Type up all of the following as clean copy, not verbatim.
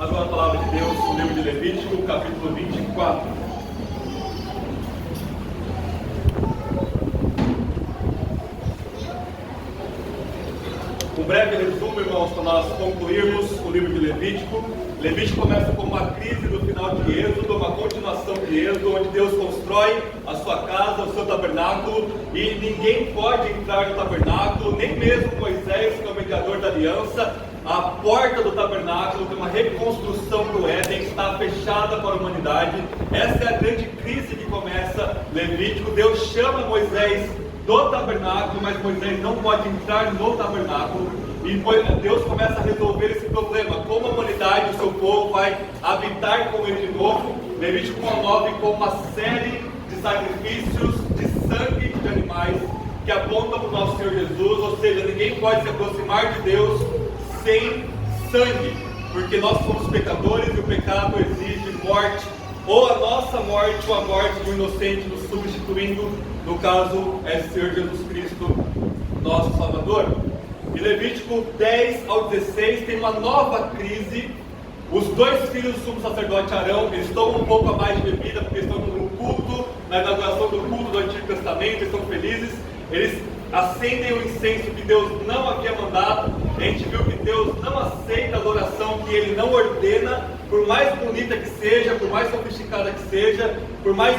Agora a palavra de Deus no livro de Levítico, capítulo 24. Um breve resumo, irmãos, para nós concluirmos o livro de Levítico. Levítico começa com uma crise do final de Êxodo, uma continuação de Êxodo, onde Deus constrói a sua casa, o seu tabernáculo, e ninguém pode entrar no tabernáculo, nem mesmo Moisés, que é o mediador da aliança. A porta do tabernáculo, tem uma reconstrução do Éden, está fechada para a humanidade. Essa é a grande crise que começa Levítico. Deus chama Moisés do tabernáculo, mas Moisés não pode entrar no tabernáculo. E Deus começa a resolver esse problema. Como a humanidade, o seu povo, vai habitar com ele de novo. Levítico 9 com uma série de sacrifícios de sangue de animais que apontam para o nosso Senhor Jesus. Ou seja, ninguém pode se aproximar de Deus sem sangue, porque nós somos pecadores e o pecado exige morte, ou a nossa morte ou a morte do inocente nos substituindo. No caso é o Senhor Jesus Cristo, nosso Salvador. E Levítico 10 ao 16 tem uma nova crise. Os dois filhos do sumo sacerdote Arão, eles tomam um pouco a mais de bebida, porque estão no culto, na inauguração do culto do Antigo Testamento, estão felizes. Eles acendem o incenso que Deus não havia mandado. A gente viu que Deus não aceita a adoração que Ele não ordena, por mais bonita que seja, por mais sofisticada que seja, por mais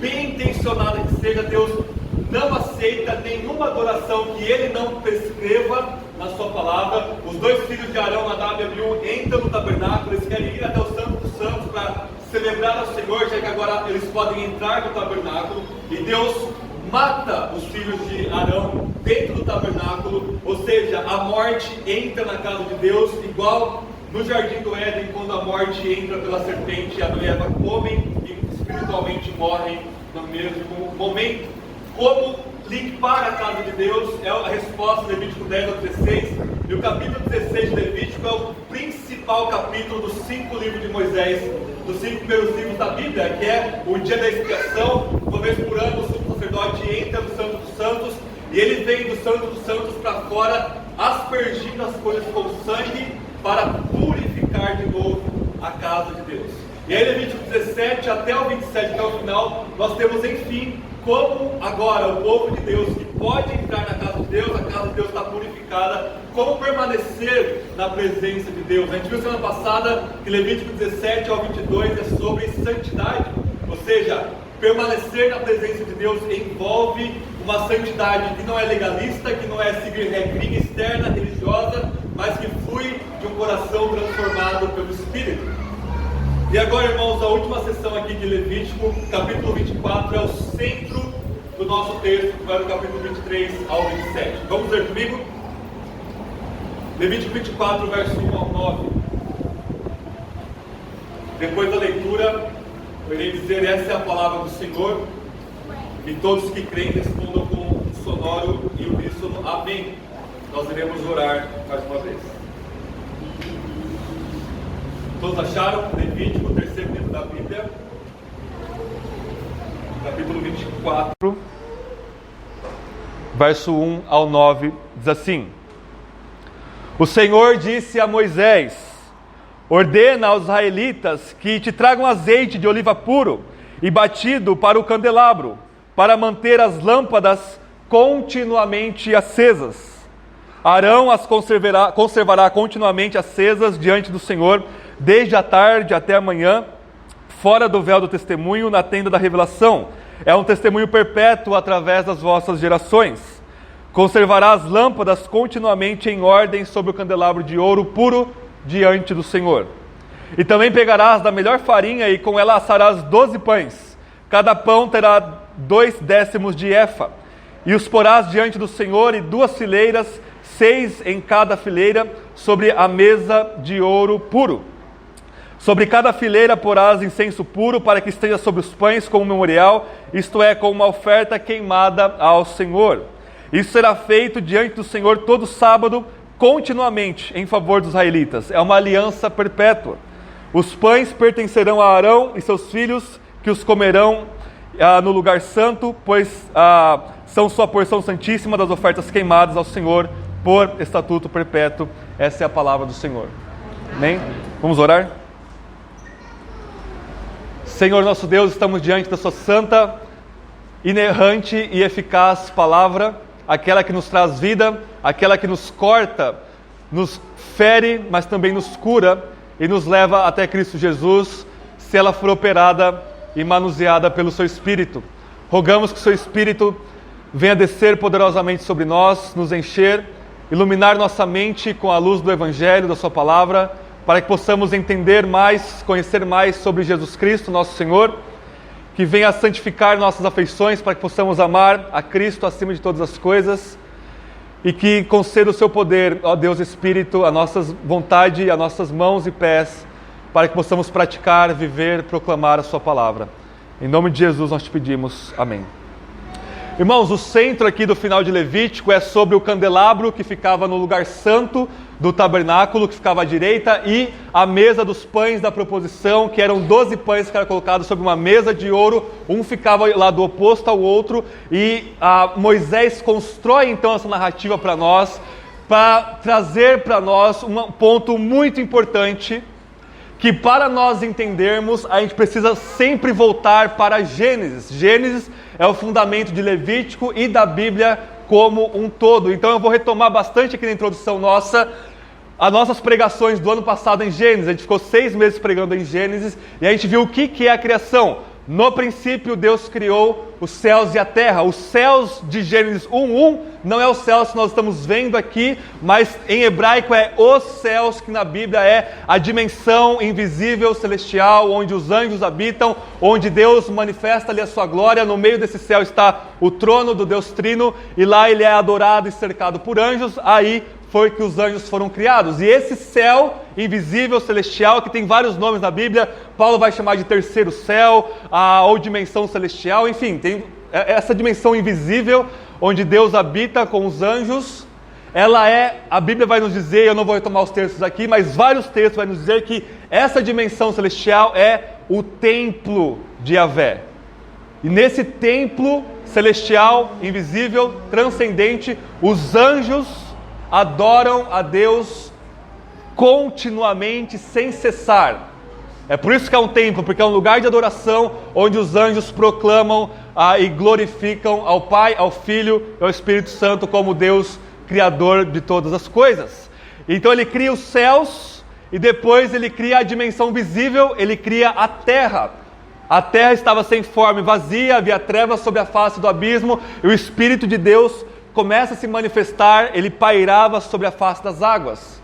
bem intencionada que seja. Deus não aceita nenhuma adoração que Ele não prescreva na sua palavra. Os dois filhos de Arão, Nadab e Abiú, entram no tabernáculo. Eles querem ir até o Santo dos Santos para celebrar ao Senhor, já que agora eles podem entrar no tabernáculo. E Deus mata os filhos de Arão dentro do tabernáculo, ou seja, a morte entra na casa de Deus, igual no jardim do Éden, quando a morte entra pela serpente, Adão e Eva comem e espiritualmente morrem no mesmo momento. Como limpar a casa de Deus é a resposta de Levítico 10 ao 16, e o capítulo 16 de Levítico é o principal capítulo dos 5 livros de Moisés, dos 5 primeiros livros da Bíblia, que é o dia da expiação. Uma vez por ano o sumo sacerdote entra no Santo dos Santos, e ele vem do Santo dos Santos para fora, aspergindo as coisas com sangue, para purificar de novo a casa de Deus. E aí Levítico 17 até o 27, até o final, nós temos enfim como agora o povo de Deus que pode entrar na casa de Deus, a casa de Deus está purificada, como permanecer na presença de Deus. A gente viu semana passada que Levítico 17 ao 22 é sobre santidade, ou seja, permanecer na presença de Deus envolve uma santidade que não é legalista, que não é seguir regrinha externa, religiosa, mas que flui de um coração transformado pelo Espírito. E agora, irmãos, a última sessão aqui de Levítico, capítulo 24, é o centro do nosso texto, que vai do capítulo 23 ao 27. Vamos ler comigo? Levítico 24, verso 1 ao 9. Depois da leitura, eu irei dizer: essa é a palavra do Senhor, e todos que creem respondam com um sonoro e uníssono amém. Nós iremos orar mais uma vez. Todos acharam? Levítico, o terceiro livro da Bíblia, capítulo 24, verso 1 ao 9, diz assim: O Senhor disse a Moisés: ordena aos israelitas que te tragam azeite de oliva puro e batido para o candelabro, para manter as lâmpadas continuamente acesas. Arão as conservará continuamente acesas diante do Senhor, desde a tarde até a manhã, fora do véu do testemunho, na tenda da revelação. É um testemunho perpétuo através das vossas gerações. Conservará as lâmpadas continuamente em ordem sobre o candelabro de ouro puro diante do Senhor. E também pegarás da melhor farinha e com ela assarás 12 pães. Cada pão terá 2 décimos de efa. E os porás diante do Senhor, e 2 fileiras, 6 em cada fileira, sobre a mesa de ouro puro. Sobre cada fileira porás incenso puro, para que esteja sobre os pães como memorial, isto é, como uma oferta queimada ao Senhor. Isso será feito diante do Senhor todo sábado, continuamente, em favor dos israelitas. É uma aliança perpétua. Os pães pertencerão a Arão e seus filhos, que os comerão no lugar santo, pois são sua porção santíssima das ofertas queimadas ao Senhor, por estatuto perpétuo. Essa é a palavra do Senhor. Amém? Vamos orar? Senhor nosso Deus, estamos diante da sua santa, inerrante e eficaz palavra, aquela que nos traz vida, aquela que nos corta, nos fere, mas também nos cura e nos leva até Cristo Jesus, se ela for operada e manuseada pelo seu Espírito. Rogamos que o seu Espírito venha descer poderosamente sobre nós, nos encher, iluminar nossa mente com a luz do Evangelho, da sua palavra, para que possamos entender mais, conhecer mais sobre Jesus Cristo, nosso Senhor, que venha santificar nossas afeições, para que possamos amar a Cristo acima de todas as coisas, e que conceda o seu poder, ó Deus Espírito, a nossas vontade, a nossas mãos e pés, para que possamos praticar, viver, proclamar a sua palavra. Em nome de Jesus nós te pedimos. Amém. Irmãos, o centro aqui do final de Levítico é sobre o candelabro que ficava no lugar santo do tabernáculo, que ficava à direita, e a mesa dos pães da proposição, que eram 12 pães que eram colocados sobre uma mesa de ouro, um ficava lá do oposto ao outro, e Moisés constrói então essa narrativa para nós, para trazer para nós um ponto muito importante, que para nós entendermos, a gente precisa sempre voltar para Gênesis. Gênesis é o fundamento de Levítico e da Bíblia como um todo. Então eu vou retomar bastante aqui na introdução nossa, as nossas pregações do ano passado em Gênesis. A gente ficou 6 meses pregando em Gênesis e a gente viu o que é a criação. No princípio Deus criou os céus e a terra. Os céus de Gênesis 1:1 não é os céus que nós estamos vendo aqui, mas em hebraico é os céus, que na Bíblia é a dimensão invisível celestial, onde os anjos habitam, onde Deus manifesta ali a sua glória. No meio desse céu está o trono do Deus Trino, e lá ele é adorado e cercado por anjos. Aí foi que os anjos foram criados. E esse céu invisível, celestial, que tem vários nomes na Bíblia, Paulo vai chamar de terceiro céu, ou dimensão celestial, enfim, tem essa dimensão invisível, onde Deus habita com os anjos. A Bíblia vai nos dizer, eu não vou retomar os textos aqui, mas vários textos vai nos dizer que essa dimensão celestial é o templo de Yahvé. E nesse templo celestial, invisível, transcendente, os anjos adoram a Deus continuamente, sem cessar. É por isso que é um templo, porque é um lugar de adoração, onde os anjos proclamam e glorificam ao Pai, ao Filho e ao Espírito Santo como Deus, Criador de todas as coisas. Então ele cria os céus, e depois ele cria a dimensão visível, ele cria a terra. A terra estava sem forma e vazia, havia trevas sobre a face do abismo, e o Espírito de Deus começa a se manifestar, ele pairava sobre a face das águas.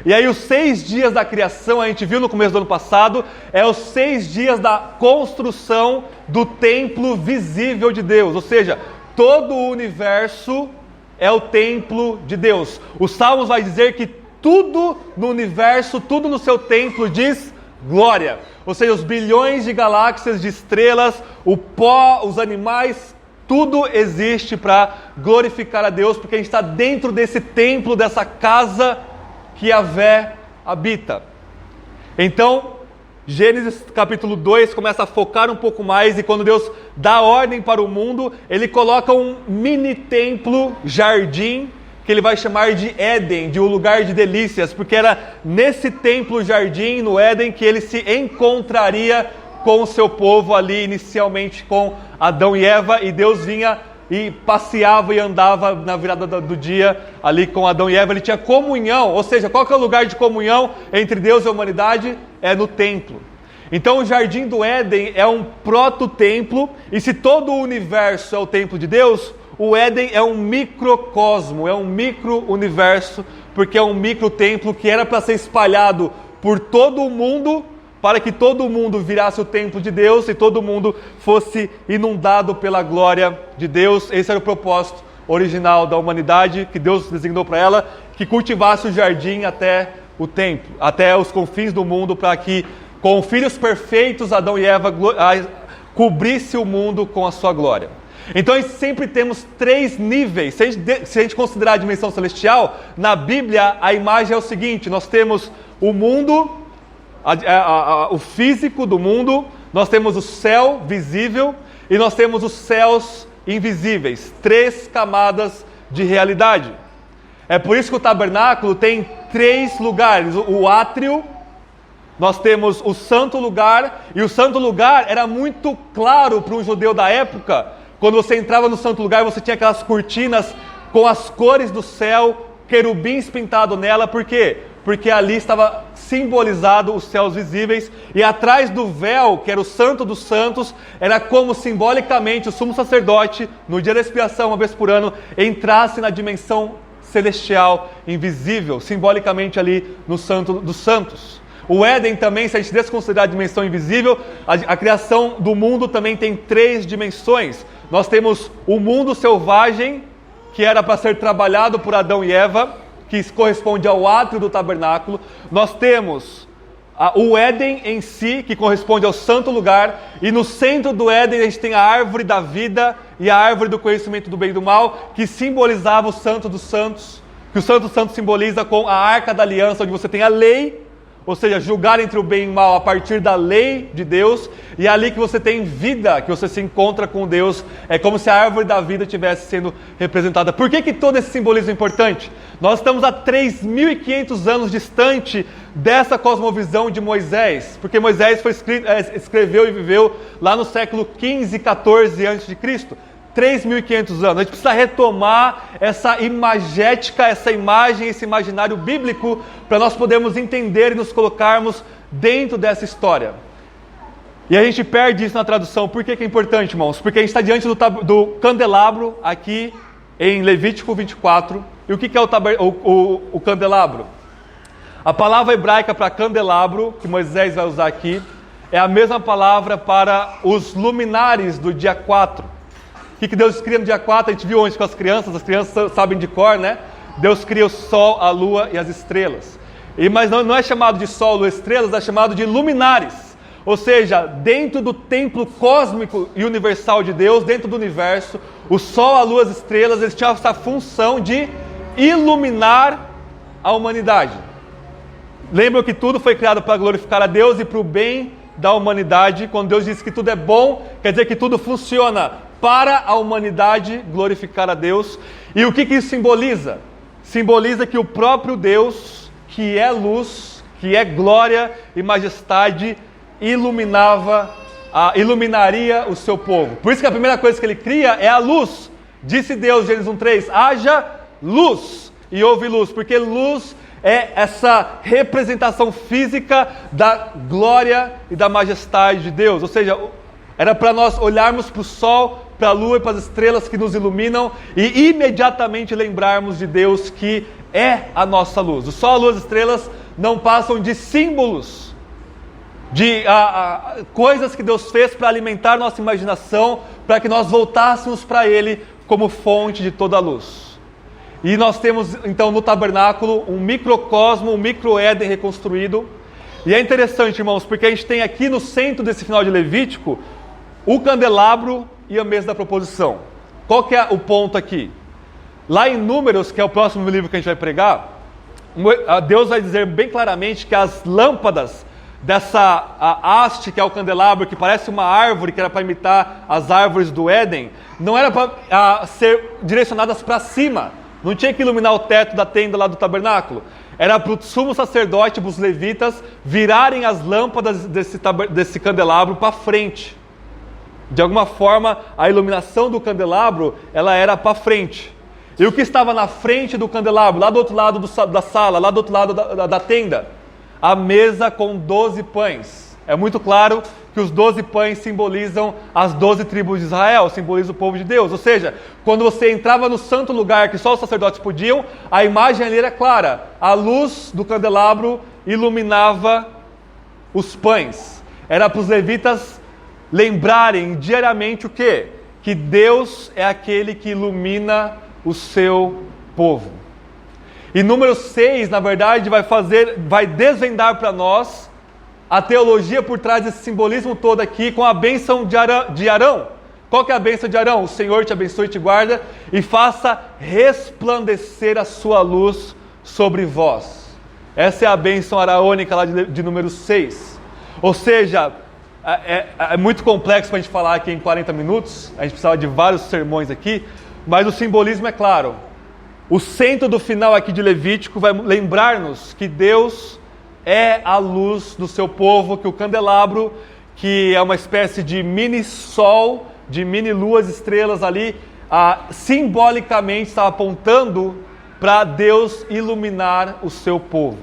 E aí os 6 dias da criação, a gente viu no começo do ano passado, é os 6 dias da construção do templo visível de Deus. Ou seja, todo o universo é o templo de Deus. Os Salmos vai dizer que tudo no universo, tudo no seu templo diz glória. Ou seja, os bilhões de galáxias, de estrelas, o pó, os animais, tudo existe para glorificar a Deus, porque a gente está dentro desse templo, dessa casa que Yahvé habita. Então, Gênesis capítulo 2 começa a focar um pouco mais, e quando Deus dá ordem para o mundo, ele coloca um mini templo, jardim, que ele vai chamar de Éden, de um lugar de delícias, porque era nesse templo, jardim, no Éden, que ele se encontraria com o seu povo ali, inicialmente com Adão e Eva, e Deus vinha e passeava e andava na virada do dia ali com Adão e Eva. Ele tinha comunhão, ou seja, qual que é o lugar de comunhão entre Deus e a humanidade? É no templo. Então o Jardim do Éden é um proto-templo, e se todo o universo é o templo de Deus, o Éden é um microcosmo, é um micro-universo, porque é um micro-templo que era para ser espalhado por todo o mundo, para que todo mundo virasse o templo de Deus e todo mundo fosse inundado pela glória de Deus. Esse era o propósito original da humanidade, que Deus designou para ela, que cultivasse o jardim até o templo, até os confins do mundo, para que com filhos perfeitos, Adão e Eva, cobrisse o mundo com a sua glória. Então sempre temos 3 níveis. Se a gente considerar a dimensão celestial, na Bíblia a imagem é o seguinte: nós temos o mundo, o físico do mundo, nós temos o céu visível e nós temos os céus invisíveis. 3 camadas de realidade. É por isso que o tabernáculo tem 3 lugares: o átrio, nós temos o santo lugar, e o santo lugar era muito claro para um judeu da época. Quando você entrava no santo lugar, você tinha aquelas cortinas com as cores do céu, querubins pintados nela. Por quê? Porque ali estava simbolizado os céus visíveis, e atrás do véu, que era o santo dos santos, era como simbolicamente o sumo sacerdote, no dia da expiação, uma vez por ano, entrasse na dimensão celestial, invisível, simbolicamente ali no santo dos santos. O Éden também, se a gente desconsiderar a dimensão invisível, a criação do mundo também tem 3 dimensões. Nós temos o mundo selvagem, que era para ser trabalhado por Adão e Eva, que corresponde ao átrio do tabernáculo. Nós temos o Éden em si, que corresponde ao santo lugar, e no centro do Éden a gente tem a árvore da vida e a árvore do conhecimento do bem e do mal, que simbolizava o santo dos santos, que o santo dos santos simboliza com a arca da aliança, onde você tem a lei, ou seja, julgar entre o bem e o mal a partir da lei de Deus, e é ali que você tem vida, que você se encontra com Deus. É como se a árvore da vida estivesse sendo representada. Por que todo esse simbolismo é importante? Nós estamos há 3.500 anos distante dessa cosmovisão de Moisés, porque Moisés escreveu e viveu lá no século 15 e 14 a.C., 3.500 anos. A gente precisa retomar essa imagética, essa imagem, esse imaginário bíblico, para nós podermos entender e nos colocarmos dentro dessa história. E a gente perde isso na tradução. Por que é importante, irmãos? Porque a gente está diante do candelabro aqui em Levítico 24. E o que é o candelabro? A palavra hebraica para candelabro, que Moisés vai usar aqui, é a mesma palavra para os luminares do dia 4. O que Deus cria no dia 4? A gente viu ontem com as crianças sabem de cor, né? Deus cria o sol, a lua e as estrelas. Mas não é chamado de sol, lua e estrelas, é chamado de luminares. Ou seja, dentro do templo cósmico e universal de Deus, dentro do universo, o sol, a lua e as estrelas, eles tinham essa função de iluminar a humanidade. Lembram que tudo foi criado para glorificar a Deus e para o bem da humanidade. Quando Deus diz que tudo é bom, quer dizer que tudo funciona para a humanidade glorificar a Deus. E o que isso simboliza? Simboliza que o próprio Deus, que é luz, que é glória e majestade, iluminaria o seu povo. Por isso que a primeira coisa que ele cria é a luz. Disse Deus, Gênesis 1:3, haja luz, e houve luz, porque luz é essa representação física da glória e da majestade de Deus. Ou seja, era para nós olharmos para o sol, para a lua e para as estrelas que nos iluminam e imediatamente lembrarmos de Deus, que é a nossa luz. O sol, a lua e as estrelas não passam de símbolos, de coisas que Deus fez para alimentar nossa imaginação, para que nós voltássemos para Ele como fonte de toda a luz. E nós temos então no tabernáculo um microcosmo, um micro-Éden reconstruído. E é interessante, irmãos, porque a gente tem aqui no centro desse final de Levítico o candelabro e a mesa da proposição. Qual que é o ponto aqui? Lá em Números, que é o próximo livro que a gente vai pregar, Deus vai dizer bem claramente que as lâmpadas dessa haste, que é o candelabro, que parece uma árvore, que era para imitar as árvores do Éden, não era para ser direcionadas para cima. Não tinha que iluminar o teto da tenda lá do tabernáculo. Era para o sumo sacerdote, para os levitas, virarem as lâmpadas desse candelabro para frente. De alguma forma, a iluminação do candelabro, ela era para frente. E o que estava na frente do candelabro, lá do outro lado da sala, lá do outro lado da tenda? A mesa com 12 pães. É muito claro que os 12 pães simbolizam as 12 tribos de Israel, simbolizam o povo de Deus. Ou seja, quando você entrava no santo lugar que só os sacerdotes podiam, a imagem ali era clara. A luz do candelabro iluminava os pães. Era para os levitas lembrarem diariamente o quê? Que Deus é aquele que ilumina o seu povo. E número 6, na verdade, vai desvendar para nós a teologia por trás desse simbolismo todo aqui, com a bênção de Arão. Qual que é a bênção de Arão? O Senhor te abençoe e te guarda e faça resplandecer a sua luz sobre vós. Essa é a bênção araônica lá de número 6. Ou seja, é muito complexo para a gente falar aqui em 40 minutos, a gente precisava de vários sermões aqui, mas o simbolismo é claro. O centro do final aqui de Levítico vai lembrar-nos que Deus é a luz do seu povo, que o candelabro, que é uma espécie de mini sol, de mini luas, estrelas ali, simbolicamente está apontando para Deus iluminar o seu povo.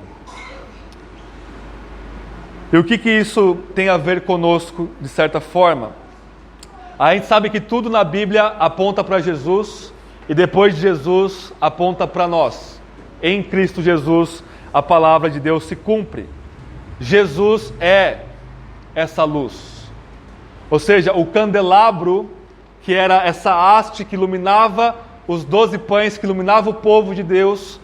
E o que isso tem a ver conosco, de certa forma? A gente sabe que tudo na Bíblia aponta para Jesus, e depois de Jesus aponta para nós. Em Cristo Jesus, a palavra de Deus se cumpre. Jesus é essa luz. Ou seja, o candelabro, que era essa haste que iluminava os 12 pães, que iluminava o povo de Deus,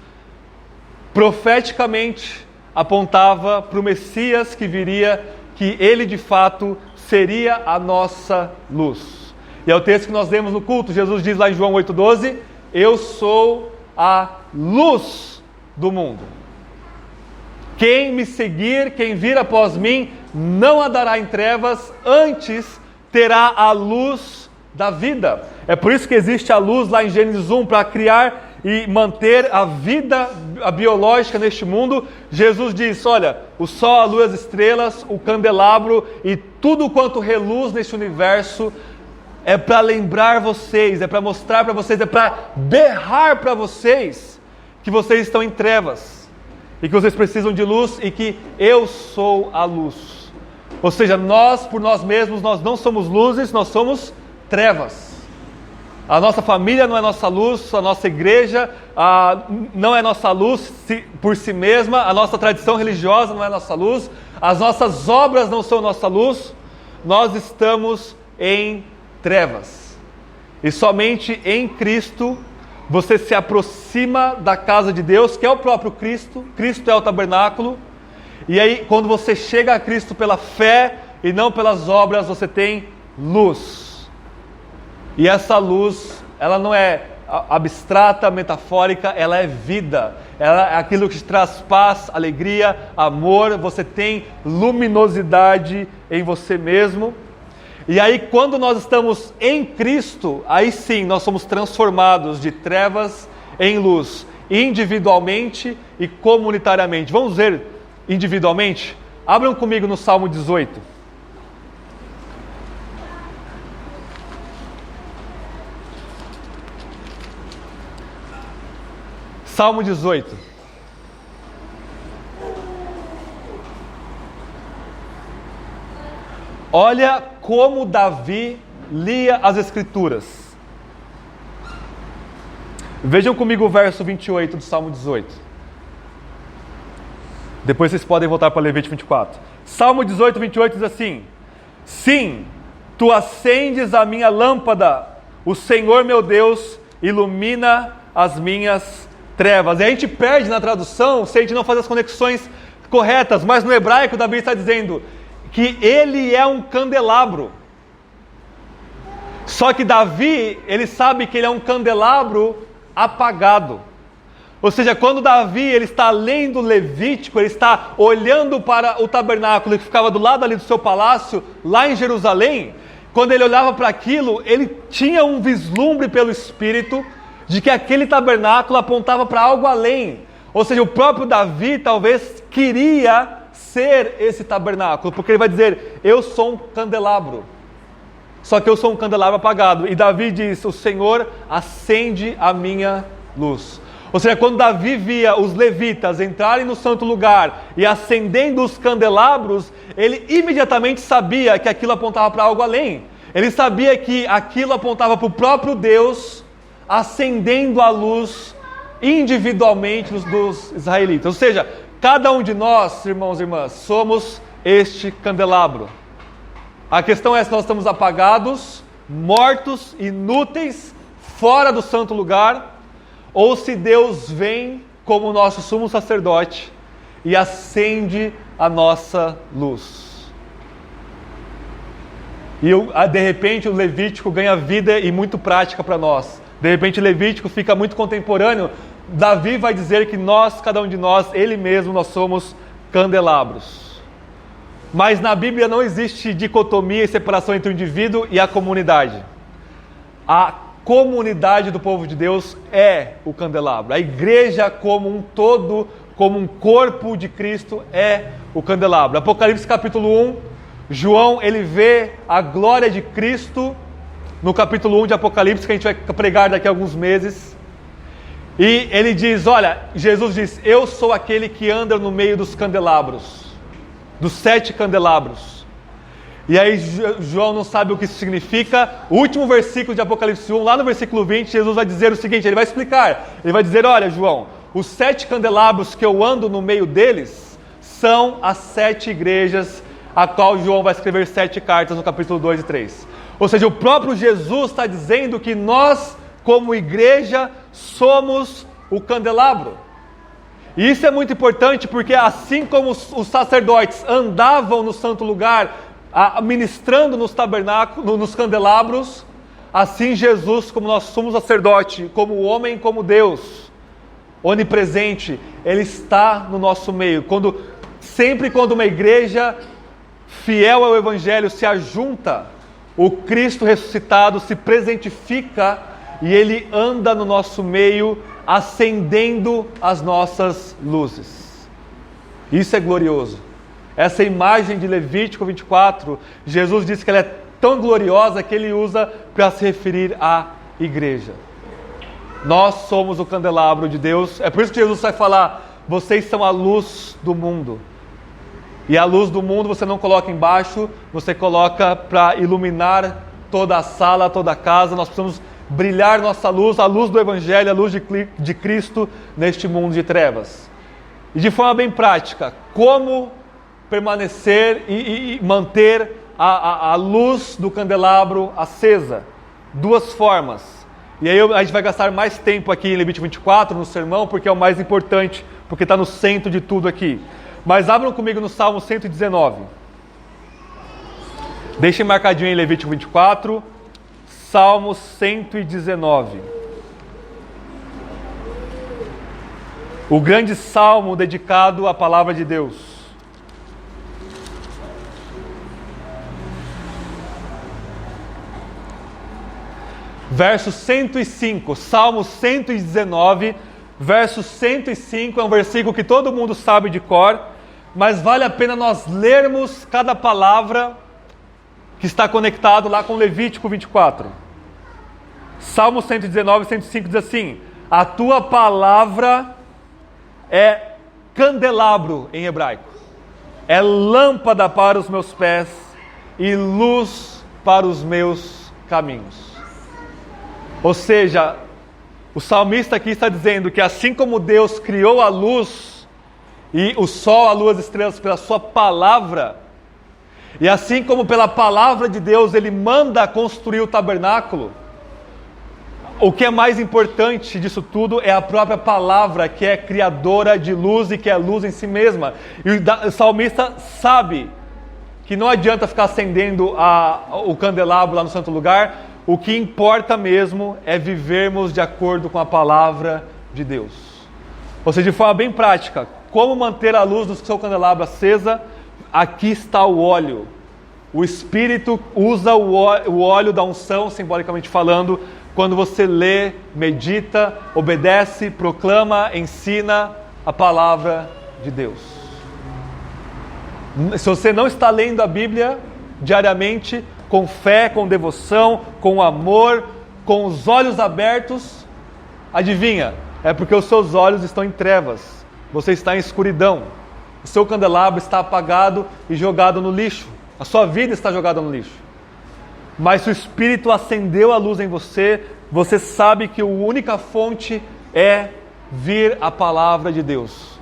profeticamente apontava para o Messias que viria, que ele de fato seria a nossa luz. E é o texto que nós lemos no culto. Jesus diz lá em João 8,12: eu sou a luz do mundo. Quem me seguir, quem vir após mim, não andará em trevas, antes terá a luz da vida. É por isso que existe a luz lá em Gênesis 1, para criar e manter a vida biológica neste mundo. Jesus diz: olha, o sol, a lua, as estrelas, o candelabro e tudo quanto reluz neste universo é para lembrar vocês, é para mostrar para vocês, é para berrar para vocês que vocês estão em trevas e que vocês precisam de luz e que eu sou a luz. Ou seja, nós por nós mesmos, nós não somos luzes, nós somos trevas. A nossa família não é nossa luz, a nossa igreja não é nossa luz por si mesma, a nossa tradição religiosa não é nossa luz, as nossas obras não são nossa luz, nós estamos em trevas. E somente em Cristo você se aproxima da casa de Deus, que é o próprio Cristo. Cristo é o tabernáculo. E aí, quando você chega a Cristo pela fé e não pelas obras, você tem luz. E essa luz, ela não é abstrata, metafórica, ela é vida. Ela é aquilo que te traz paz, alegria, amor. Você tem luminosidade em você mesmo. E aí, quando nós estamos em Cristo, aí sim, nós somos transformados de trevas em luz, individualmente e comunitariamente. Vamos ver individualmente? Abram comigo no Salmo 18. Salmo 18. Olha como Davi lia as Escrituras. Vejam comigo o verso 28 do Salmo 18. Depois vocês podem voltar para Levítico 24. Salmo 18, 28 diz assim: sim, tu acendes a minha lâmpada, o Senhor meu Deus ilumina as minhas trevas. E a gente perde na tradução se a gente não faz as conexões corretas, mas no hebraico Davi está dizendo que ele é um candelabro. Só que Davi, ele sabe que ele é um candelabro apagado. Ou seja, quando Davi ele está lendo Levítico, ele está olhando para o tabernáculo que ficava do lado ali do seu palácio, lá em Jerusalém. Quando ele olhava para aquilo, ele tinha um vislumbre pelo Espírito de que aquele tabernáculo apontava para algo além. Ou seja, o próprio Davi talvez queria ser esse tabernáculo, porque ele vai dizer: eu sou um candelabro, só que eu sou um candelabro apagado. E Davi diz: o Senhor acende a minha luz. Ou seja, quando Davi via os levitas entrarem no santo lugar e acendendo os candelabros, ele imediatamente sabia que aquilo apontava para algo além. Ele sabia que aquilo apontava para o próprio Deus acendendo a luz individualmente dos israelitas. Ou seja, cada um de nós, irmãos e irmãs, somos este candelabro. A questão é se nós estamos apagados, mortos, inúteis, fora do santo lugar, ou se Deus vem como nosso sumo sacerdote e acende a nossa luz. E de repente o Levítico ganha vida e muito prática para nós. De repente o Levítico fica muito contemporâneo. Davi vai dizer que nós, cada um de nós, ele mesmo, nós somos candelabros. Mas na Bíblia não existe dicotomia e separação entre o indivíduo e a comunidade. A comunidade do povo de Deus é o candelabro. A igreja como um todo como um corpo de Cristo é o candelabro. Apocalipse capítulo 1, João, ele vê a glória de Cristo no capítulo 1 de Apocalipse, que a gente vai pregar daqui a alguns meses. E ele diz, olha, Jesus diz, eu sou aquele que anda no meio dos candelabros, dos 7 candelabros. E aí João não sabe o que isso significa. O último versículo de Apocalipse 1, lá no versículo 20, Jesus vai dizer o seguinte, ele vai explicar. Ele vai dizer, olha João, os 7 candelabros que eu ando no meio deles são as 7 igrejas a qual João vai escrever 7 cartas no capítulo 2 e 3. Ou seja, o próprio Jesus está dizendo que nós, como igreja, somos o candelabro. E isso é muito importante porque assim como os sacerdotes andavam no santo lugar, ministrando nos tabernáculos, nos candelabros, assim Jesus, como nós somos sacerdote, como homem, como Deus, onipresente, Ele está no nosso meio. Sempre quando uma igreja fiel ao Evangelho se ajunta, o Cristo ressuscitado se presentifica e Ele anda no nosso meio, acendendo as nossas luzes. Isso é glorioso. Essa imagem de Levítico 24, Jesus disse que ela é tão gloriosa que Ele usa para se referir à igreja. Nós somos o candelabro de Deus. É por isso que Jesus vai falar, vocês são a luz do mundo. E a luz do mundo você não coloca embaixo, você coloca para iluminar toda a sala, toda a casa. Nós precisamos brilhar nossa luz, a luz do Evangelho, a luz de Cristo neste mundo de trevas. E de forma bem prática, como permanecer e manter a luz do candelabro acesa? 2 formas. E aí a gente vai gastar mais tempo aqui em Levítico 24, no sermão, porque é o mais importante, porque está no centro de tudo aqui. Mas abram comigo no Salmo 119. Deixem marcadinho em Levítico 24, Salmo 119. O grande salmo dedicado à palavra de Deus. Verso 105, Salmo 119, verso 105, é um versículo que todo mundo sabe de cor, mas vale a pena nós lermos cada palavra que está conectado lá com Levítico 24. Salmo 119, 105 diz assim, a tua palavra é candelabro em hebraico, é lâmpada para os meus pés e luz para os meus caminhos. Ou seja, o salmista aqui está dizendo que assim como Deus criou a luz e o sol, a lua, as estrelas pela sua palavra, e assim como pela palavra de Deus Ele manda construir o tabernáculo, o que é mais importante disso tudo é a própria palavra, que é criadora de luz e que é luz em si mesma. E o salmista sabe que não adianta ficar acendendo o candelabro lá no santo lugar. O que importa mesmo é vivermos de acordo com a palavra de Deus. Ou seja, de forma bem prática, como manter a luz do seu candelabro acesa? Aqui está o óleo. O Espírito usa o óleo da unção, simbolicamente falando, quando você lê, medita, obedece, proclama, ensina a palavra de Deus. Se você não está lendo a Bíblia diariamente, com fé, com devoção, com amor, com os olhos abertos, adivinha? É porque os seus olhos estão em trevas, você está em escuridão, o seu candelabro está apagado e jogado no lixo, a sua vida está jogada no lixo. Mas se o Espírito acendeu a luz em você, você sabe que a única fonte é vir a palavra de Deus.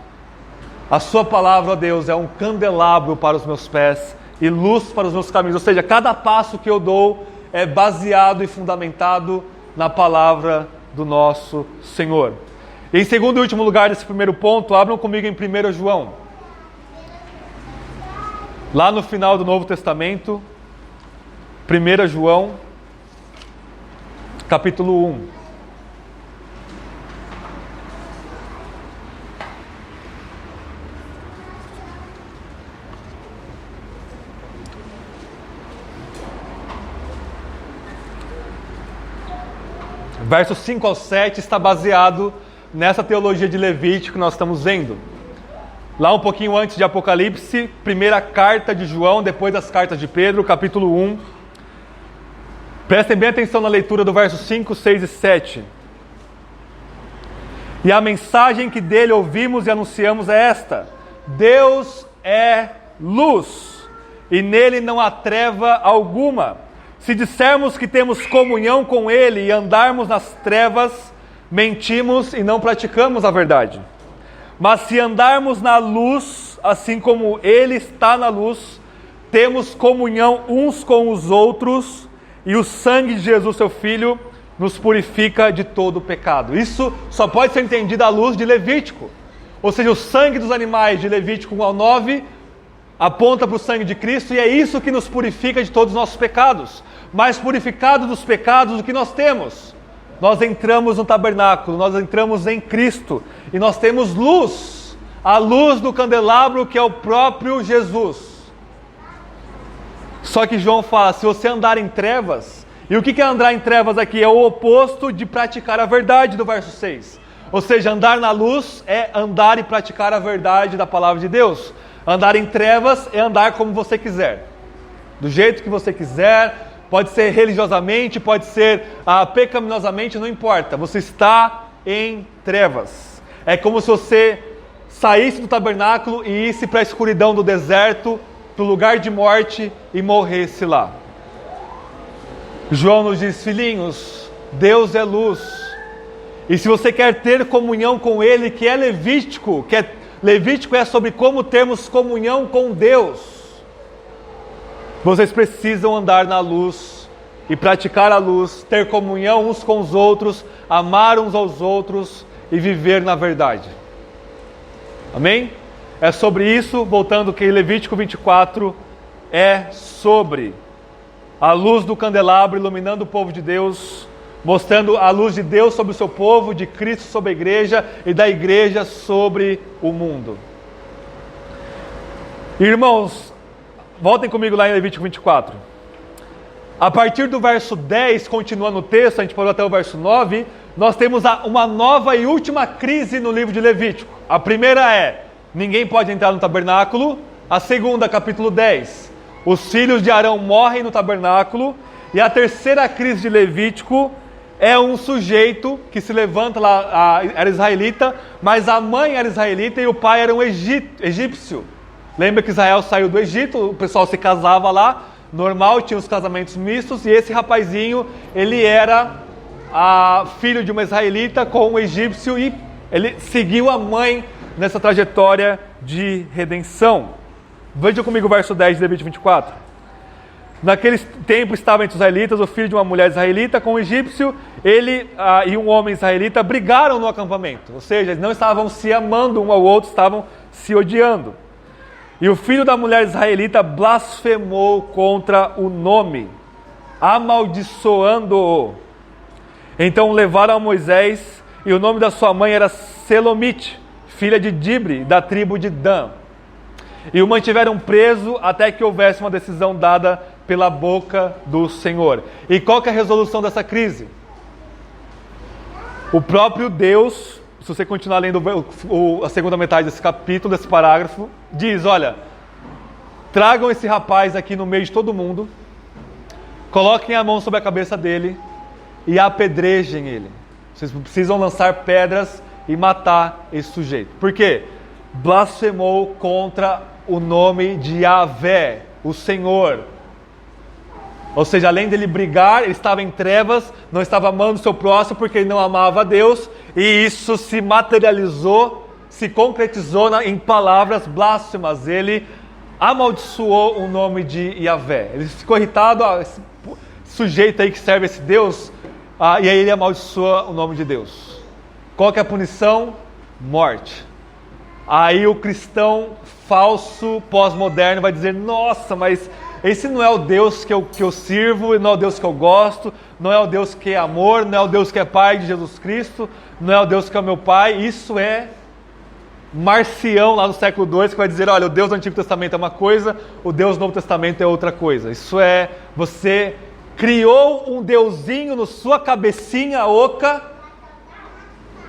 A sua palavra, ó Deus, é um candelabro para os meus pés e luz para os meus caminhos. Ou seja, cada passo que eu dou é baseado e fundamentado na palavra do nosso Senhor. E em segundo e último lugar desse primeiro ponto, abram comigo em 1 João. Lá no final do Novo Testamento, 1 João, capítulo 1. Versos 5 ao 7 está baseado nessa teologia de Levítico que nós estamos vendo. lá um pouquinho antes de Apocalipse, primeira carta de João, depois das cartas de Pedro, capítulo 1. Prestem bem atenção na leitura do verso 5, 6 e 7. E a mensagem que dele ouvimos e anunciamos é esta: Deus é luz, e nele não há treva alguma. Se dissermos que temos comunhão com ele e andarmos nas trevas, mentimos e não praticamos a verdade. Mas se andarmos na luz, assim como ele está na luz, temos comunhão uns com os outros, e o sangue de Jesus, seu Filho, nos purifica de todo pecado. Isso só pode ser entendido à luz de Levítico. Ou seja, o sangue dos animais de Levítico 1 ao 9 aponta para o sangue de Cristo, e é isso que nos purifica de todos os nossos pecados. Mais purificado dos pecados do que nós temos, nós entramos no tabernáculo, nós entramos em Cristo, e nós temos luz, a luz do candelabro que é o próprio Jesus. Só que João fala, se você andar em trevas, e o que é andar em trevas aqui? É o oposto de praticar a verdade do verso 6. Ou seja, andar na luz é andar e praticar a verdade da palavra de Deus. Andar em trevas é andar como você quiser, do jeito que você quiser, pode ser religiosamente, pode ser pecaminosamente, não importa, você está em trevas. É como se você saísse do tabernáculo e isse para a escuridão do deserto, para o lugar de morte e morresse lá. João nos diz, filhinhos, Deus é luz, e se você quer ter comunhão com ele, que é Levítico, Levítico é sobre como termos comunhão com Deus, vocês precisam andar na luz e praticar a luz, ter comunhão uns com os outros, amar uns aos outros e viver na verdade. Amém? É sobre isso, voltando que Levítico 24 é sobre a luz do candelabro iluminando o povo de Deus, mostrando a luz de Deus sobre o seu povo, de Cristo sobre a igreja e da igreja sobre o mundo. Irmãos, voltem comigo lá em Levítico 24. A partir do verso 10, continuando o texto, a gente parou até o verso 9, nós temos uma nova e última crise no livro de Levítico. A primeira é, ninguém pode entrar no tabernáculo. A segunda, capítulo 10, os filhos de Arão morrem no tabernáculo. E a terceira crise de Levítico é um sujeito que se levanta lá, era israelita, mas a mãe era israelita e o pai era um egípcio. Lembra que Israel saiu do Egito, o pessoal se casava lá, normal, tinha os casamentos mistos, e esse rapazinho, ele era filho de uma israelita com um egípcio, e ele seguiu a mãe nessa trajetória de redenção. Veja comigo o verso 10 de Levítico 24. Naquele tempo estava entre os israelitas o filho de uma mulher israelita com um egípcio, ele e um homem israelita brigaram no acampamento, ou seja, eles não estavam se amando um ao outro, estavam se odiando. E o filho da mulher israelita blasfemou contra o nome, amaldiçoando-o. Então levaram a Moisés, e o nome da sua mãe era Selomite, filha de Dibre, da tribo de Dan. E o mantiveram preso até que houvesse uma decisão dada pela boca do Senhor. E qual que é a resolução dessa crise? O próprio Deus, se você continuar lendo a segunda metade desse capítulo, desse parágrafo, diz, olha, tragam esse rapaz aqui no meio de todo mundo, coloquem a mão sobre a cabeça dele e apedrejem ele. Vocês precisam lançar pedras e matar esse sujeito. Por quê? Blasfemou contra o nome de Yahvé, o Senhor. Ou seja, além dele brigar, ele estava em trevas, não estava amando o seu próximo porque ele não amava a Deus, e isso se materializou, se concretizou em palavras blasfemas. Ele amaldiçoou o nome de Yahvé. Ele ficou irritado, esse sujeito aí que serve esse Deus, e aí ele amaldiçoa o nome de Deus. Qual que é a punição? Morte. Aí o cristão falso, pós-moderno, vai dizer, nossa, mas esse não é o Deus que eu sirvo, não é o Deus que eu gosto, não é o Deus que é amor, não é o Deus que é pai de Jesus Cristo, não é o Deus que é o meu pai. Isso é Marcião lá no século II, que vai dizer, olha, o Deus do Antigo Testamento é uma coisa, o Deus do Novo Testamento é outra coisa. Isso é, você criou um deusinho na sua cabecinha oca,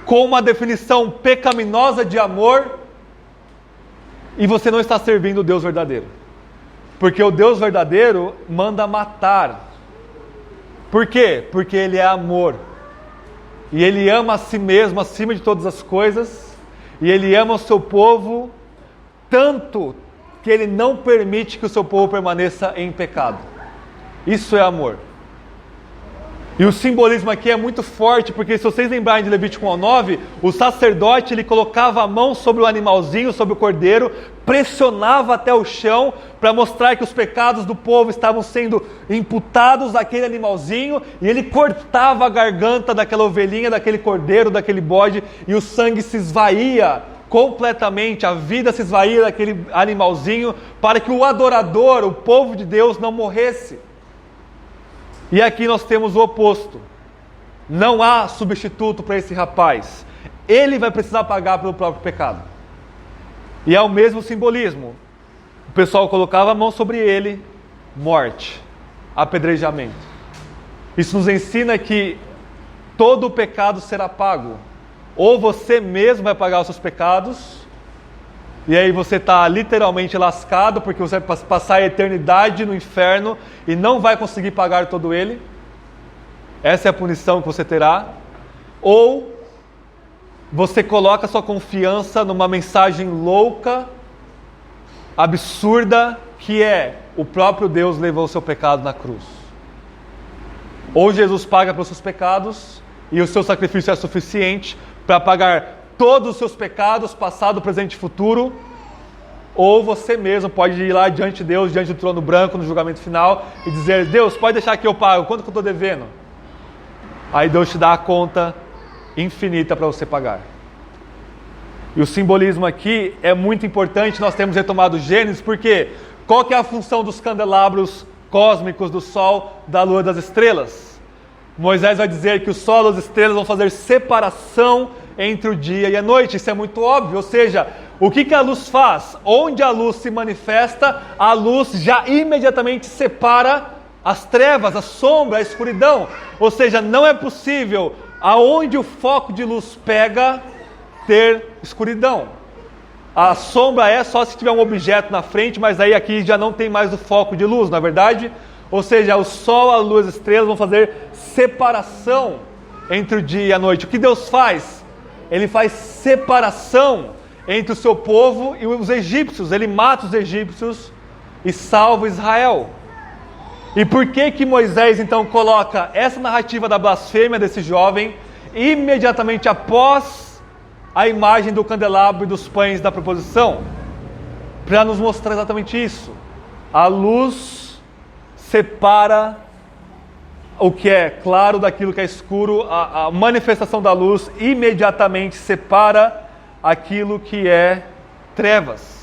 com uma definição pecaminosa de amor, e você não está servindo o Deus verdadeiro. Porque o Deus verdadeiro manda matar. Por quê? Porque Ele é amor. E Ele ama a si mesmo acima de todas as coisas. E Ele ama o seu povo tanto que Ele não permite que o seu povo permaneça em pecado. Isso é amor. E o simbolismo aqui é muito forte, porque se vocês lembrarem de Levítico 1:9, o sacerdote ele colocava a mão sobre o animalzinho, sobre o cordeiro, pressionava até o chão para mostrar que os pecados do povo estavam sendo imputados àquele animalzinho, e ele cortava a garganta daquela ovelhinha, daquele cordeiro, daquele bode, e o sangue se esvaía completamente, a vida se esvaía daquele animalzinho, para que o adorador, o povo de Deus, não morresse. E aqui nós temos o oposto. Não há substituto para esse rapaz. Ele vai precisar pagar pelo próprio pecado. E é o mesmo simbolismo. O pessoal colocava a mão sobre ele, morte, apedrejamento. Isso nos ensina que todo o pecado será pago. Ou você mesmo vai pagar os seus pecados, e aí você está literalmente lascado, porque você vai passar a eternidade no inferno e não vai conseguir pagar todo ele. Essa é a punição que você terá. Ou você coloca sua confiança numa mensagem louca, absurda, que é o próprio Deus levou o seu pecado na cruz. Ou Jesus paga pelos seus pecados e o seu sacrifício é suficiente para pagar todos os seus pecados, passado, presente e futuro. Ou você mesmo pode ir lá diante de Deus, diante do trono branco, no julgamento final, e dizer: Deus, pode deixar que eu pago, quanto que eu estou devendo? Aí Deus te dá a conta infinita para você pagar. E o simbolismo aqui é muito importante. Nós temos retomado Gênesis, porque qual que é a função dos candelabros cósmicos, do sol, da lua e das estrelas? Moisés vai dizer que o sol e as estrelas vão fazer separação entre o dia e a noite. Isso é muito óbvio, ou seja, o que a luz faz? Onde a luz se manifesta, a luz já imediatamente separa as trevas, a sombra, a escuridão. Ou seja, não é possível, aonde o foco de luz pega, ter escuridão. A sombra é só se tiver um objeto na frente, mas aí aqui já não tem mais o foco de luz, na verdade. Ou seja, o sol, a lua e as estrelas vão fazer separação entre o dia e a noite. O que Deus faz? Ele faz separação entre o seu povo e os egípcios. Ele mata os egípcios e salva Israel. E por que Moisés então coloca essa narrativa da blasfêmia desse jovem imediatamente após a imagem do candelabro e dos pães da proposição? Para nos mostrar exatamente isso. A luz separa o que é claro daquilo que é escuro. A manifestação da luz imediatamente separa aquilo que é trevas.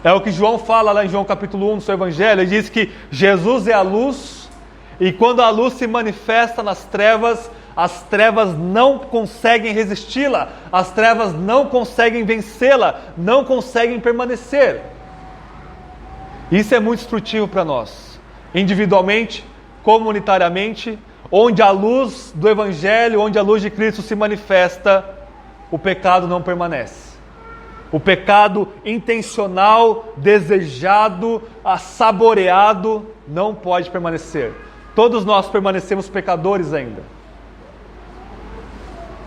É o que João fala lá em João capítulo 1 do seu evangelho. Ele diz que Jesus é a luz, e quando a luz se manifesta nas trevas, as trevas não conseguem resisti-la, as trevas não conseguem vencê-la, não conseguem permanecer. Isso é muito instrutivo para nós, individualmente, comunitariamente. Onde a luz do evangelho, onde a luz de Cristo se manifesta, o pecado não permanece. O pecado intencional, desejado, saboreado, não pode permanecer. Todos nós permanecemos pecadores ainda.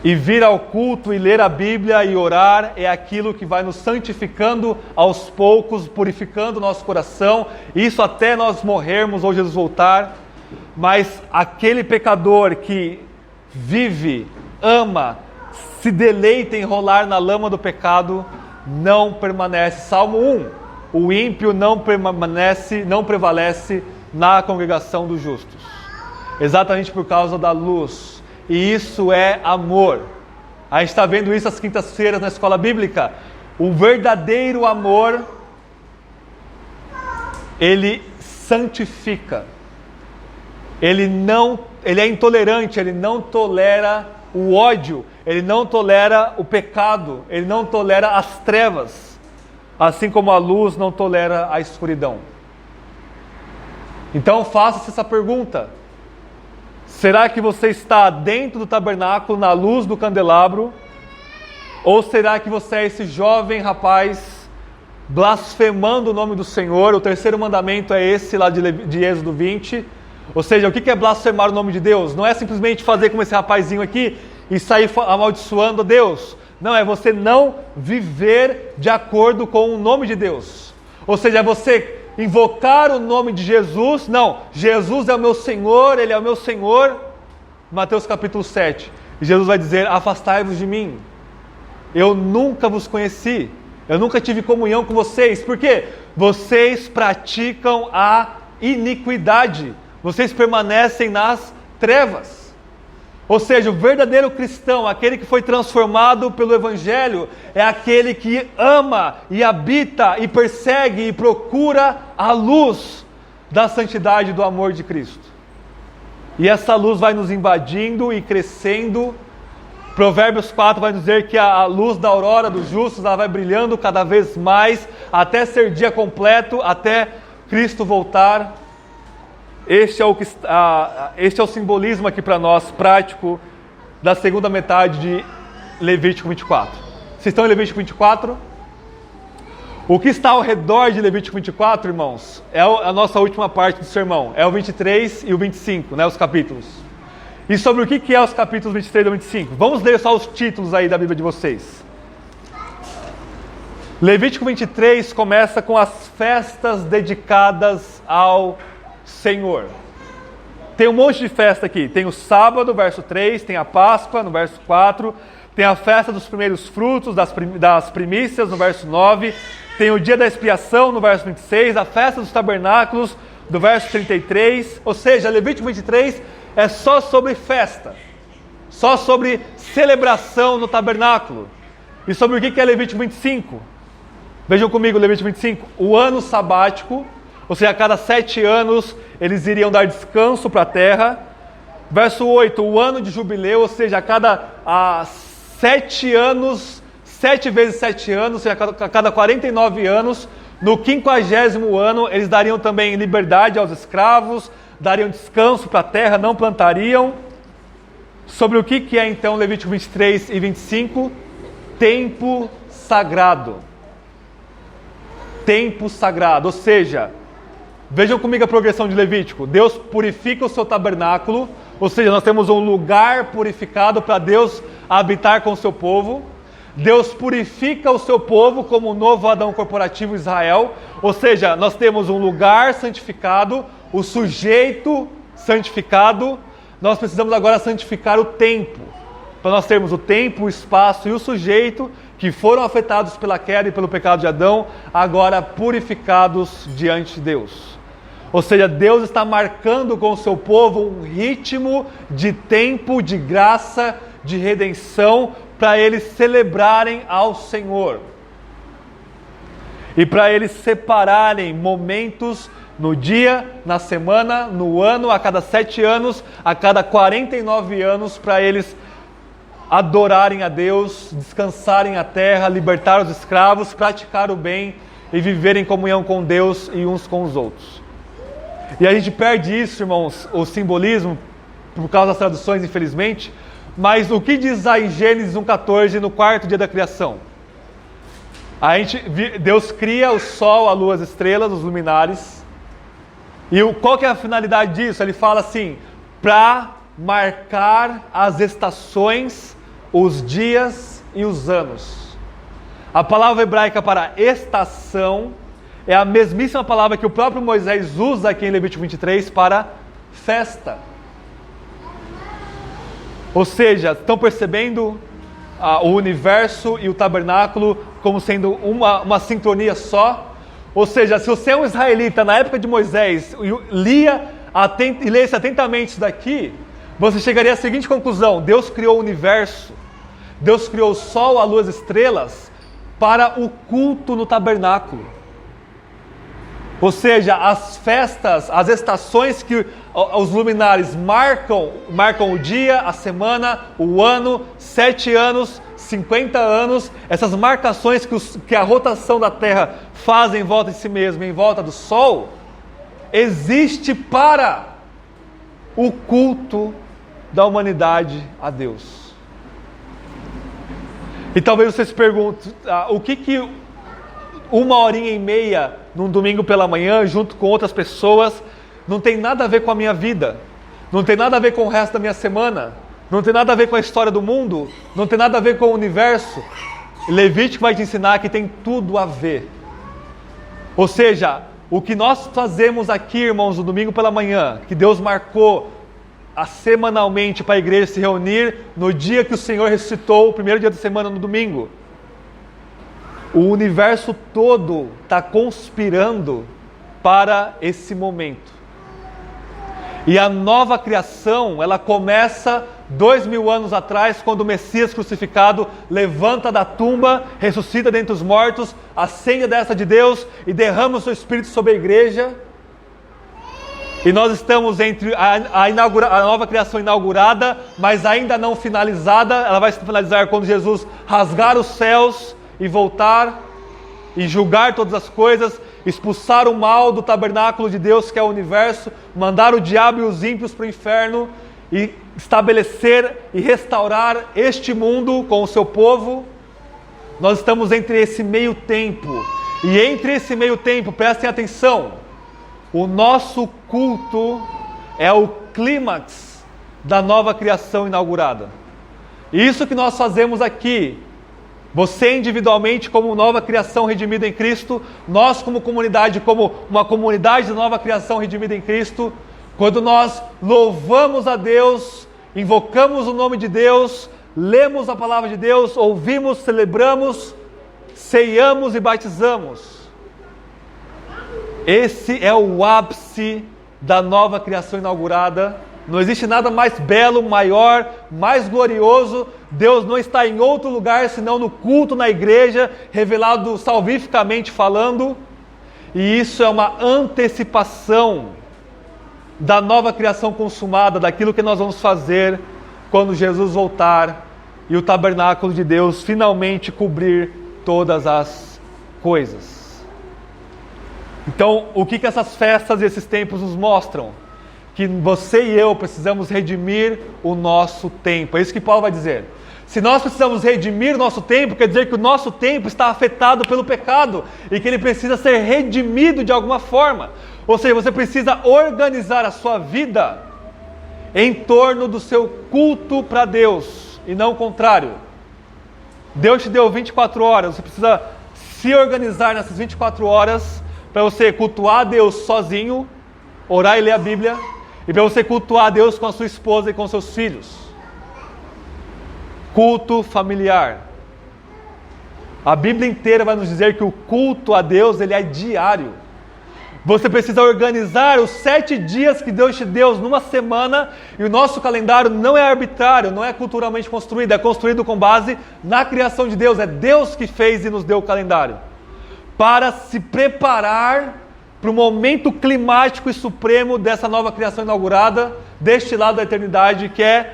E vir ao culto e ler a Bíblia e orar é aquilo que vai nos santificando aos poucos, purificando o nosso coração, isso até nós morrermos ou Jesus voltar. Mas aquele pecador que vive, ama, se deleita em rolar na lama do pecado, não permanece. Salmo 1, o ímpio não prevalece na congregação dos justos, exatamente por causa da luz. E isso é amor. A gente está vendo isso às quintas-feiras na escola bíblica. O verdadeiro amor, ele santifica. Ele é intolerante, ele não tolera o ódio, ele não tolera o pecado, ele não tolera as trevas, assim como a luz não tolera a escuridão. Então faça-se essa pergunta: será que você está dentro do tabernáculo, na luz do candelabro? Ou será que você é esse jovem rapaz blasfemando o nome do Senhor. O terceiro mandamento é esse lá de Êxodo 20. Ou seja, o que é blasfemar o nome de Deus? Não é simplesmente fazer como esse rapazinho aqui e sair amaldiçoando a Deus. Não, é você não viver de acordo com o nome de Deus. Ou seja, é você invocar o nome de Jesus. Não, Jesus é o meu Senhor, Ele é o meu Senhor. Mateus capítulo 7. E Jesus vai dizer: afastai-vos de mim. Eu nunca vos conheci. Eu nunca tive comunhão com vocês. Por quê? Vocês praticam a iniquidade. Vocês permanecem nas trevas. Ou seja, o verdadeiro cristão, aquele que foi transformado pelo Evangelho, é aquele que ama e habita e persegue e procura a luz da santidade e do amor de Cristo. E essa luz vai nos invadindo e crescendo. Provérbios 4 vai dizer que a luz da aurora dos justos ela vai brilhando cada vez mais, até ser dia completo, até Cristo voltar. Este é o simbolismo aqui para nós, prático, da segunda metade de Levítico 24. Vocês estão em Levítico 24? O que está ao redor de Levítico 24, irmãos, é a nossa última parte do sermão. É o 23 e o 25, né, os capítulos. E sobre o que é os capítulos 23 e 25? Vamos ler só os títulos aí da Bíblia de vocês. Levítico 23 começa com as festas dedicadas ao Senhor. Tem um monte de festa aqui. Tem o sábado, verso 3, tem a Páscoa, no verso 4, tem a festa dos primeiros frutos, das primícias, no verso 9, tem o dia da expiação, no verso 26, a festa dos tabernáculos, do verso 33, ou seja, Levítico 23 é só sobre festa, só sobre celebração no tabernáculo. E sobre o que é Levítico 25? Vejam comigo Levítico 25, o ano sabático, ou seja, a cada 7 anos eles iriam dar descanso para a terra. Verso 8, o ano de jubileu, ou seja, a cada 7 anos, 7 vezes 7 anos, ou seja, a cada 49 anos, no 50º ano, eles dariam também liberdade aos escravos, dariam descanso para a terra, não plantariam. Sobre o que é então Levítico 23 e 25? Tempo sagrado. Tempo sagrado, ou seja, vejam comigo a progressão de Levítico. Deus purifica o seu tabernáculo, ou seja, nós temos um lugar purificado para Deus habitar com o seu povo. Deus purifica o seu povo como o novo Adão corporativo Israel, ou seja, nós temos um lugar santificado, o sujeito santificado. Nós precisamos agora santificar o tempo, para nós termos o tempo, o espaço e o sujeito que foram afetados pela queda e pelo pecado de Adão, agora purificados diante de Deus. Ou seja, Deus está marcando com o seu povo um ritmo de tempo, de graça, de redenção, para eles celebrarem ao Senhor. E para eles separarem momentos no dia, na semana, no ano, a cada 7 anos, a cada 49 anos, para eles adorarem a Deus, descansarem a terra, libertar os escravos, praticar o bem e viver em comunhão com Deus e uns com os outros. E a gente perde isso, irmãos, o simbolismo, por causa das traduções, infelizmente. Mas o que diz aí em Gênesis 1,14, no 4º dia da criação? Deus cria o sol, a lua, as estrelas, os luminares. E qual que é a finalidade disso? Ele fala assim, para marcar as estações, os dias e os anos. A palavra hebraica para estação é a mesmíssima palavra que o próprio Moisés usa aqui em Levítico 23 para festa. Ou seja, estão percebendo o universo e o tabernáculo como sendo uma sintonia só? Ou seja, se você é um israelita na época de Moisés e lesse atentamente isso daqui, você chegaria à seguinte conclusão: Deus criou o universo, Deus criou o sol, a lua, as estrelas para o culto no tabernáculo. Ou seja, as festas, as estações que os luminares marcam o dia, a semana, o ano, 7 anos, 50 anos, essas marcações que a rotação da Terra faz em volta de si mesma, em volta do Sol, existe para o culto da humanidade a Deus. E talvez você se pergunte, o que 1h30 num domingo pela manhã, junto com outras pessoas, não tem nada a ver com a minha vida, não tem nada a ver com o resto da minha semana, não tem nada a ver com a história do mundo, não tem nada a ver com o universo. Levítico vai te ensinar que tem tudo a ver. Ou seja, o que nós fazemos aqui, irmãos, no domingo pela manhã, que Deus marcou semanalmente para a igreja se reunir no dia que o Senhor ressuscitou, o primeiro dia da semana, no domingo. O universo todo está conspirando para esse momento. E a nova criação, ela começa 2000 anos atrás, quando o Messias crucificado levanta da tumba, ressuscita dentre os mortos, acende a destra de Deus e derrama o seu Espírito sobre a igreja. E nós estamos entre a nova criação inaugurada, mas ainda não finalizada. Ela vai se finalizar quando Jesus rasgar os céus e voltar e julgar todas as coisas, expulsar o mal do tabernáculo de Deus, que é o universo, mandar o diabo e os ímpios para o inferno e estabelecer e restaurar este mundo com o seu povo. Nós estamos entre esse meio tempo. E entre esse meio tempo, prestem atenção, o nosso culto é o clímax da nova criação inaugurada. Isso que nós fazemos aqui, você individualmente como nova criação redimida em Cristo, nós como comunidade, como uma comunidade de nova criação redimida em Cristo, quando nós louvamos a Deus, invocamos o nome de Deus, lemos a palavra de Deus, ouvimos, celebramos, ceiamos e batizamos. Esse é o ápice da nova criação inaugurada. Não existe nada mais belo, maior, mais glorioso. Deus não está em outro lugar senão no culto na igreja, revelado salvificamente falando. E isso é uma antecipação da nova criação consumada, daquilo que nós vamos fazer quando Jesus voltar e o tabernáculo de Deus finalmente cobrir todas as coisas. Então, o que essas festas e esses tempos nos mostram? Que você e eu precisamos redimir o nosso tempo. É isso que Paulo vai dizer. Se nós precisamos redimir o nosso tempo, quer dizer que o nosso tempo está afetado pelo pecado e que ele precisa ser redimido de alguma forma. Ou seja, você precisa organizar a sua vida em torno do seu culto para Deus e não o contrário. Deus te deu 24 horas, você precisa se organizar nessas 24 horas para você cultuar a Deus sozinho, orar e ler a Bíblia, e para você cultuar a Deus com a sua esposa e com seus filhos. Culto familiar. A Bíblia inteira vai nos dizer que o culto a Deus, ele é diário. Você precisa organizar os 7 dias que Deus te deu numa semana, e o nosso calendário não é arbitrário, não é culturalmente construído, é construído com base na criação de Deus. É Deus que fez e nos deu o calendário, para se preparar para o momento climático e supremo dessa nova criação inaugurada, deste lado da eternidade, que é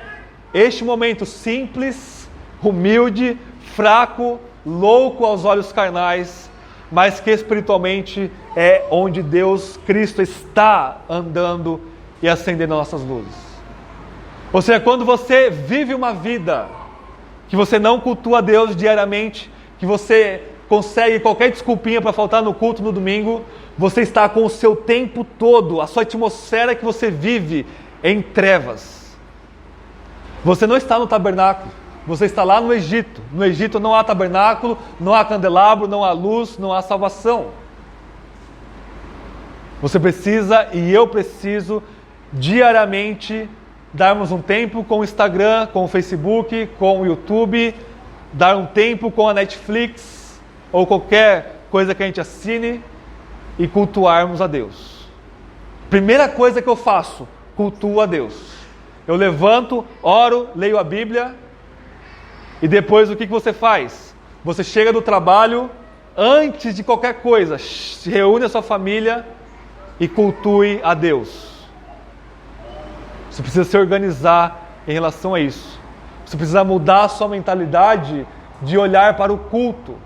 este momento simples, humilde, fraco, louco aos olhos carnais, mas que espiritualmente é onde Deus, Cristo, está andando e acendendo nossas luzes. Ou seja, quando você vive uma vida que você não cultua a Deus diariamente, que você consegue qualquer desculpinha para faltar no culto no domingo, você está com o seu tempo todo, a sua atmosfera que você vive em trevas. Você não está no tabernáculo, você está lá no Egito. No Egito não há tabernáculo, não há candelabro, não há luz, não há salvação. Você precisa, e eu preciso, diariamente, darmos um tempo com o Instagram, com o Facebook, com o YouTube, dar um tempo com a Netflix, ou qualquer coisa que a gente assine, e cultuarmos a Deus. Primeira coisa que eu faço, cultuo a Deus. Eu levanto, oro, leio a Bíblia, e depois o que você faz? Você chega do trabalho, antes de qualquer coisa, se reúne a sua família e cultue a Deus. Você precisa se organizar em relação a isso. Você precisa mudar a sua mentalidade de olhar para o culto.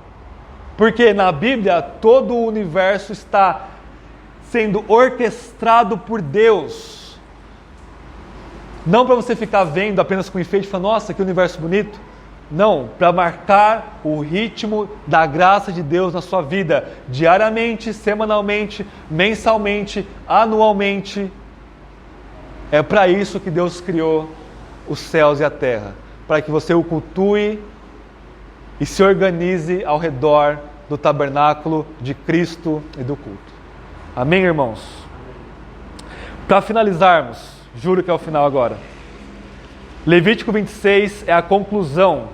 Porque na Bíblia todo o universo está sendo orquestrado por Deus. Não para você ficar vendo apenas com enfeite e falar, nossa, que universo bonito. Não, para marcar o ritmo da graça de Deus na sua vida, diariamente, semanalmente, mensalmente, anualmente. É para isso que Deus criou os céus e a terra, para que você o cultue e se organize ao redor do tabernáculo de Cristo e do culto. Amém, irmãos? Para finalizarmos, juro que é o final agora. Levítico 26 é a conclusão.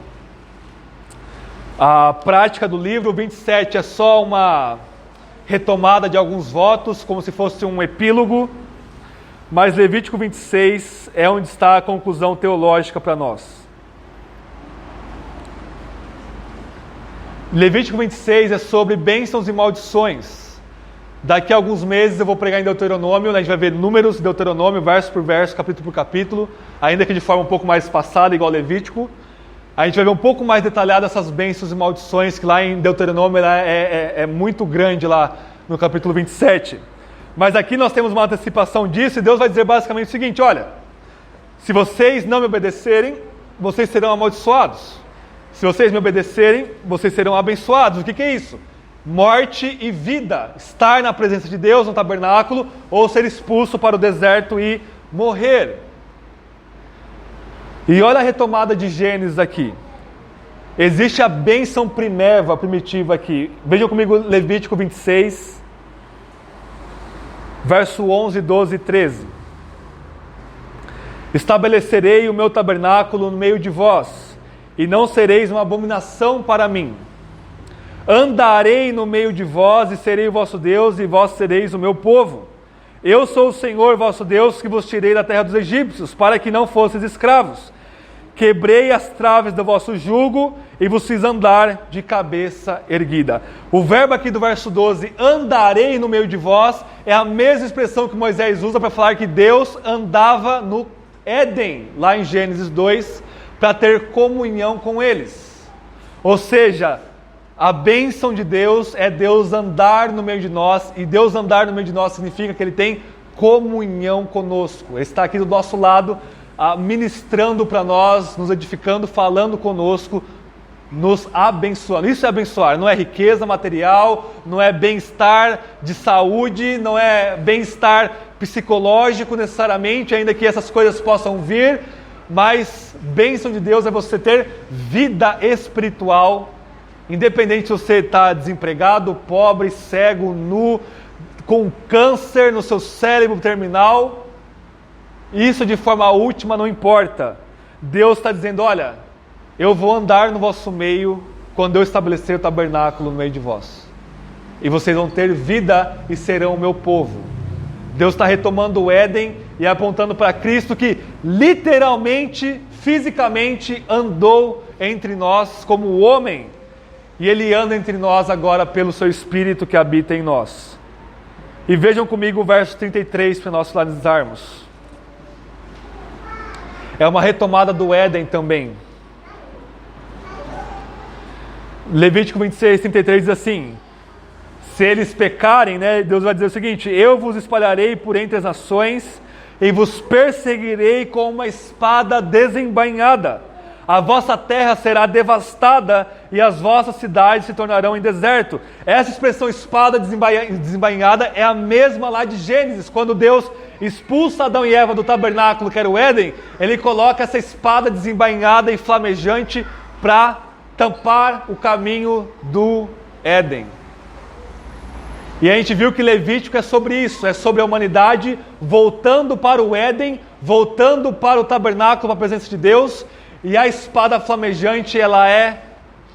A prática do livro 27 é só uma retomada de alguns votos, como se fosse um epílogo. Mas Levítico 26 é onde está a conclusão teológica para nós. Levítico 26 é sobre bênçãos e maldições. Daqui a alguns meses eu vou pregar em Deuteronômio, a gente vai ver números de Deuteronômio, verso por verso, capítulo por capítulo, ainda que de forma um pouco mais espaçada, igual Levítico. A gente vai ver um pouco mais detalhado essas bênçãos e maldições, que lá em Deuteronômio é muito grande lá no capítulo 27. Mas aqui nós temos uma antecipação disso e Deus vai dizer basicamente o seguinte: olha, se vocês não me obedecerem, vocês serão amaldiçoados. Se vocês me obedecerem, vocês serão abençoados. O que é isso? Morte e vida. Estar na presença de Deus no tabernáculo ou ser expulso para o deserto e morrer. E olha a retomada de Gênesis aqui. Existe a bênção primitiva aqui. Vejam comigo Levítico 26, verso 11, 12 e 13. Estabelecerei o meu tabernáculo no meio de vós, e não sereis uma abominação para mim. Andarei no meio de vós, e serei o vosso Deus, e vós sereis o meu povo. Eu sou o Senhor vosso Deus, que vos tirei da terra dos egípcios, para que não fosseis escravos. Quebrei as traves do vosso jugo, e vos fiz andar de cabeça erguida. O verbo aqui do verso 12, andarei no meio de vós, é a mesma expressão que Moisés usa para falar que Deus andava no Éden, lá em Gênesis 2, para ter comunhão com eles. Ou seja, a bênção de Deus é Deus andar no meio de nós, e Deus andar no meio de nós significa que Ele tem comunhão conosco. Ele está aqui do nosso lado, ministrando para nós, nos edificando, falando conosco, nos abençoando. Isso é abençoar, não é riqueza material, não é bem-estar de saúde, não é bem-estar psicológico necessariamente, ainda que essas coisas possam vir, mas bênção de Deus é você ter vida espiritual, independente se você está desempregado, pobre, cego, nu, com câncer no seu cérebro terminal. Isso de forma última não importa. Deus está dizendo: olha, eu vou andar no vosso meio quando eu estabelecer o tabernáculo no meio de vós. E vocês vão ter vida e serão o meu povo. Deus está retomando o Éden e apontando para Cristo, que literalmente, fisicamente andou entre nós como homem. E Ele anda entre nós agora pelo seu Espírito que habita em nós. E vejam comigo o verso 33 para nós finalizarmos. É uma retomada do Éden também. Levítico 26, 33 diz assim: se eles pecarem, Deus vai dizer o seguinte: eu vos espalharei por entre as nações e vos perseguirei com uma espada desembainhada. A vossa terra será devastada e as vossas cidades se tornarão em deserto. Essa expressão espada desembainhada é a mesma lá de Gênesis, quando Deus expulsa Adão e Eva do tabernáculo, que era o Éden. Ele coloca essa espada desembainhada e flamejante para tampar o caminho do Éden. E a gente viu que Levítico é sobre isso, é sobre a humanidade voltando para o Éden, voltando para o tabernáculo, para a presença de Deus. E a espada flamejante, ela é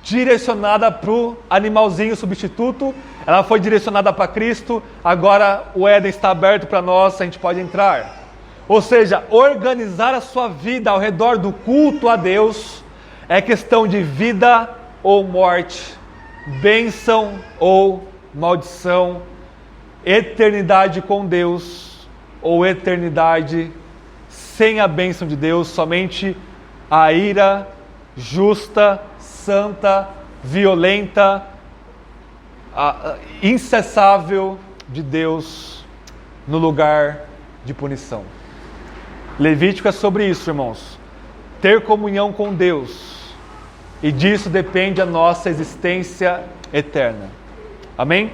direcionada para o animalzinho substituto, ela foi direcionada para Cristo, agora o Éden está aberto para nós, a gente pode entrar. Ou seja, organizar a sua vida ao redor do culto a Deus é questão de vida ou morte, bênção ou maldição, eternidade com Deus ou eternidade sem a bênção de Deus, somente a ira justa, santa, violenta, incessável de Deus no lugar de punição. Levítico é sobre isso, irmãos. Ter comunhão com Deus E disso depende a nossa existência eterna. Amém?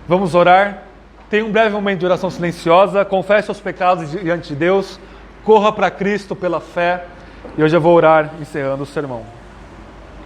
Vamos orar. Tenha um breve momento de oração silenciosa. Confesse os pecados diante de Deus. Corra para Cristo pela fé. E eu já vou orar encerrando o sermão.